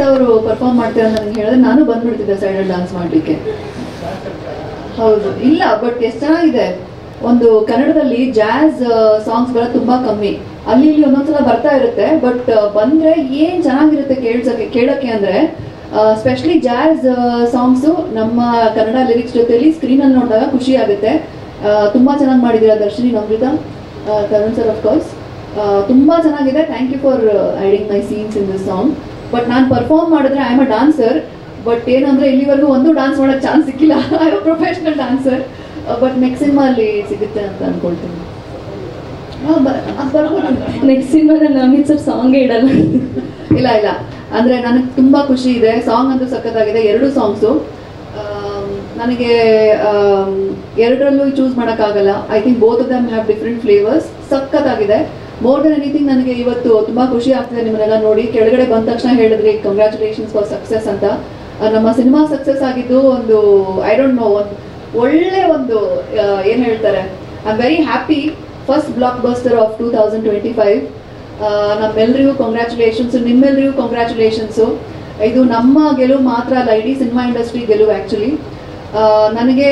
ಅವರು ಪರ್ಫಾರ್ಮ್ ಮಾಡ್ತಾರೆ ಅಂತ ನನಗೆ ಹೇಳಿದ್ರೆ ನಾನು ಬಂದ್ಬಿಡ್ತಿದ್ದೆ ಸೈಡಲ್ಲಿ ಡಾನ್ಸ್ ಮಾಡಲಿಕ್ಕೆ. ಹೌದು, ಇಲ್ಲ ಬಟ್ ಎಷ್ಟು ಚೆನ್ನಾಗಿದೆ. ಒಂದು ಕನ್ನಡದಲ್ಲಿ ಜಾಝ್ ಸಾಂಗ್ಸ್ ಬರೋದು ತುಂಬಾ ಕಮ್ಮಿ, ಅಲ್ಲಿ ಇಲ್ಲಿ ಒಂದೊಂದ್ಸಲ ಬರ್ತಾ ಇರುತ್ತೆ. ಬಟ್ ಬಂದ್ರೆ ಏನ್ ಚೆನ್ನಾಗಿರುತ್ತೆ ಕೇಳಕ್ಕೆ ಅಂದ್ರೆ, ಸ್ಪೆಷಲಿ ಜಾಝ್ ಸಾಂಗ್ಸು ನಮ್ಮ ಕನ್ನಡ ಲಿರಿಕ್ಸ್ ಜೊತೆಲಿ ಸ್ಕ್ರೀನಲ್ಲಿ ನೋಡಿದಾಗ ಖುಷಿ ಆಗುತ್ತೆ. ತುಂಬಾ ಚೆನ್ನಾಗಿ ಮಾಡಿದ್ದೀರಾ Darshini, Namrata, Tarun sir of course, ತುಂಬಾ ಚೆನ್ನಾಗಿದೆ. Thank you for aiding my scenes in this song. But ನಾನು ಪರ್ಫಾರ್ಮ್ ಮಾಡಿದ್ರೆ I am a dancer, but ಏನಂದ್ರೆ ಇಲ್ಲಿವರೆಗೂ ಒಂದು ಡಾನ್ಸ್ ಮಾಡೋಕ್ಕೆ ಚಾನ್ಸ್ ಸಿಕ್ಕಿಲ್ಲ. I am professional dancer, but next cinema ಅಲ್ಲಿ ಸಿಗುತ್ತೆ ಅಂತ ಅನ್ಕೊಳ್ತೀನಿ. ನೆಕ್ಸ್ಟ್ ಸಿನಿಮಾದಲ್ಲಿ ಅಮಿತ್ ಸರ್ ಸಾಂಗೇ ಇಡಲ್ಲ. ಇಲ್ಲ ಇಲ್ಲ, ಅಂದ್ರೆ ನನಗೆ ತುಂಬಾ ಖುಷಿ ಇದೆ. ಸಾಂಗ್ ಅಂತೂ ಸಖತ್ತಾಗಿದೆ, 2 ಸಾಂಗ್ಸು. ನನಗೆ ಎರಡರಲ್ಲೂ ಚೂಸ್ ಮಾಡೋಕ್ಕಾಗಲ್ಲ. I think both of them have different flavours. ಸಖತ್ತಾಗಿದೆ. ಮೋರ್ ದೆನ್ ಎನಿಥಿಂಗ್ ನನಗೆ ಇವತ್ತು ತುಂಬಾ ಖುಷಿ ಆಗ್ತಿದೆ ನಿಮ್ಮನ್ನೆಲ್ಲ ನೋಡಿ. ಕೆಳಗಡೆ ಬಂದ ತಕ್ಷಣ ಹೇಳಿದ್ರಿ ಕಂಗ್ರ್ಯಾಚುಲೇಷನ್ಸ್ ಫಾರ್ ಸಕ್ಸಸ್ ಅಂತ. ನಮ್ಮ ಸಿನಿಮಾ ಸಕ್ಸಸ್ ಆಗಿದ್ದು ಒಂದು ಐ ಡೋಂಟ್ ನೋ, ಒಂದು ಒಳ್ಳೆ ಒಂದು ಏನ್ ಹೇಳ್ತಾರೆ, I am very happy. First blockbuster of 2025. ನಮ್ಮೆಲ್ಲರಿಗೂ ಕಂಗ್ರ್ಯಾಚುಲೇಷನ್ಸ್, ನಿಮ್ಮೆಲ್ಲರಿಗೂ ಕಂಗ್ರ್ಯಾಚುಲೇಷನ್ಸು. ಇದು ನಮ್ಮ ಗೆಲುವು ಮಾತ್ರ ಅಲ್ಲ, ಇಡೀ ಸಿನಿಮಾ ಇಂಡಸ್ಟ್ರಿ ಗೆಲುವು ಆ್ಯಕ್ಚುಲಿ. ನನಗೆ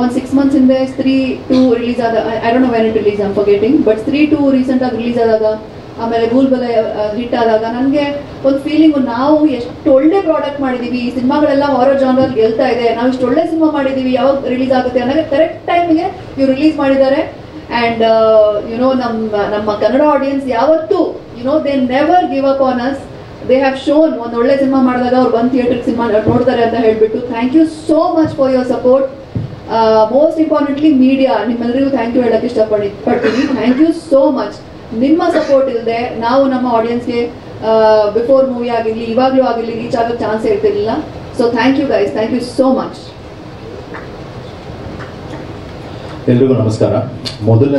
ಒಂದು 6 months ಹಿಂದೆ ಸ್ತ್ರೀ 2 ರಿಲೀಸ್ ಆದ, I don't know when it release, I'm forgetting, but ಸ್ತ್ರೀ 2 ರೀಸೆಂಟಾಗಿ ರಿಲೀಸ್ ಆದಾಗ, ಆಮೇಲೆ ಭೂಲ್ಬಲ ಹಿಟ್ ಆದಾಗ ನನಗೆ ಒಂದು ಫೀಲಿಂಗು, ನಾವು ಎಷ್ಟು ಒಳ್ಳೆ ಪ್ರಾಡಕ್ಟ್ ಮಾಡಿದ್ದೀವಿ, ಈ ಸಿನಿಮಾಗಳೆಲ್ಲ ಹಾರರ್ ಜಾನರ್ ಗೆಲ್ತಾ ಇದೆ, ನಾವು ಇಷ್ಟು ಒಳ್ಳೆ ಸಿನಿಮಾ ಮಾಡಿದ್ದೀವಿ, ಯಾವಾಗ ರಿಲೀಸ್ ಆಗುತ್ತೆ ಅನ್ನೋಕ್ಕೆ ಕರೆಕ್ಟ್ ಟೈಮಿಗೆ ಇವ್ರು ರಿಲೀಸ್ ಮಾಡಿದ್ದಾರೆ. ಆ್ಯಂಡ್ ಯುನೋ ನಮ್ಮ ಕನ್ನಡ ಆಡಿಯನ್ಸ್ ಯಾವತ್ತೂ they never give up on us. They have shown ಒಂದು ಒಳ್ಳೆ ಸಿನಿಮಾ ಮಾಡಿದಾಗ ಅವ್ರು ಬಂದು ಥಿಯೇಟರ್ ಸಿನಿಮಾ ನೋಡ್ತಾರೆ ಅಂತ ಹೇಳ್ಬಿಟ್ಟು. Thank you so much for your support. Most importantly media, ನಿಮ್ಮೆಲ್ಲರಿಗೂ ಥ್ಯಾಂಕ್ ಯು ಹೇಳಕ್ಕೆ ಇಷ್ಟಪಡ್ತೀನಿ. Thank you so much. ನಿಮ್ಮ ಸಪೋರ್ಟ್ ಇಲ್ಲದೆ ನಾವು ನಮ್ಮ ಆಡಿಯನ್ಸ್ಗೆ ಬಿಫೋರ್ ಮೂವಿ ಆಗಿರಲಿ ಇವಾಗಲೂ ಆಗಿರಲಿ ರೀಚ್ ಆಗೋಕ್ಕೆ ಚಾನ್ಸ್ ಇರ್ತಿರ್ಲಿಲ್ಲ. So thank you guys, thank you so much. ಎಲ್ರಿಗೂ ನಮಸ್ಕಾರ. ಮೊದಲನೇ